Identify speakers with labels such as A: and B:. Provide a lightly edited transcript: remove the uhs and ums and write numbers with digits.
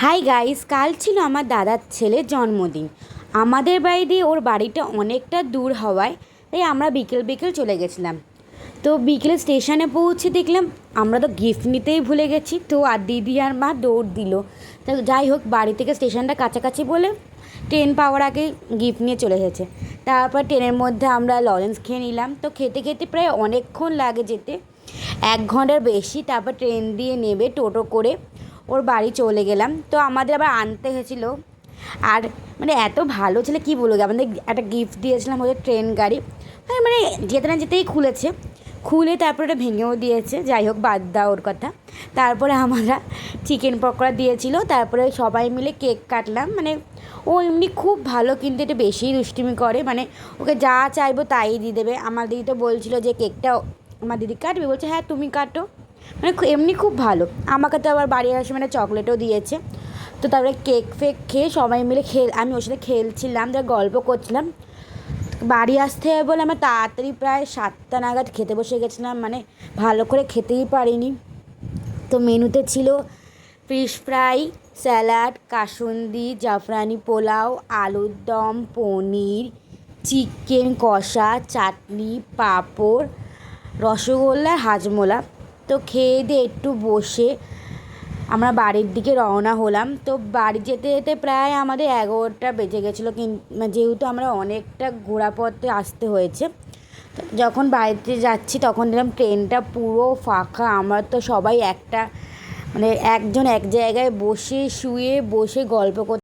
A: Hi guys, কাল ছিল আমার দাদার ছেলের জন্মদিন। আমাদের বাড়ি ওর বাড়িটা অনেকটা দূর হওয়ায় তাই আমরা বিকেল বিকেল চলে গেছিলাম। তো বিকেলে স্টেশনে পৌঁছে দেখলাম আমরা তো গিফট নিতেই ভুলে গেছি। তো আর দিদি আর মা দৌড় দিল। তো যাই হোক, বাড়ি থেকে স্টেশনটা কাছাকাছি বলে ট্রেন পাওয়ার আগে গিফট নিয়ে চলে এসেছে। তারপর ট্রেনের মধ্যে আমরা লরেন্স খেয়ে নিলাম। তো খেতে খেতে প্রায় অনেকক্ষণ লাগে যেতে, 1 ঘন্টার বেশি। তারপর ট্রেন দিয়ে নেবে টোটো করে ওর বাড়ি চলে গেলাম। তো আমাদের আবার আনতে হয়েছিলো। আর মানে এত ভালো ছেলে কী বলবো, আমাদের একটা গিফট দিয়েছিলাম, হচ্ছে ট্রেন গাড়ি। মানে যেতে না যেতেই খুলে তারপরে ওটা ভেঙেও দিয়েছে। যাই হোক, বাদ দাও ওর কথা। তারপরে আমরা চিকেন পকোড়া দিয়েছিল, তারপরে সবাই মিলে কেক কাটলাম। মানে ও এমনি খুব ভালো, কিন্তু একটু বেশিই দুষ্টুমি করে। মানে ওকে যা চাইবো তাই দিয়ে দেবে। আমার দিদি তো বলছিল যে কেকটা আমার দিদি কাটবে, বলছে হ্যাঁ তুমি কাটো। মানে এমনি খুব ভালো। আমাকে তো আবার বাড়ি আসে মানে চকলেটও দিয়েছে। তো তারপরে কেক ফেক খেয়ে সবাই মিলে আমি ওর সাথে খেলছিলাম, তার গল্প করছিলাম। বাড়ি আসতে হবে বলে আমরা তাড়াতাড়ি প্রায় 7টা নাগাদ খেতে বসে গেছিলাম। মানে ভালো করে খেতেই পারিনি। তো মেনুতে ছিল ফিশ ফ্রাই, স্যালাড, কাসুন্দি, জাফরানি পোলাও, আলুর দম, পনির, চিকেন কষা, চাটনি, পাঁপড়, রসগোল্লা, হাজমোলা। তো খেয়ে দিয়ে একটু বসে আমরা বাড়ির দিকে রওনা হলাম। তো বাড়ি যেতে যেতে প্রায় আমাদের 11টা বেজে গেছিলো, যেহেতু আমরা অনেকটা ঘোরাপথে আসতে হয়েছে। যখন বাড়িতে যাচ্ছি তখন দেখলাম ট্রেনটা পুরো ফাঁকা। আমরা তো সবাই একজন এক জায়গায় বসে শুয়ে বসে গল্প করতে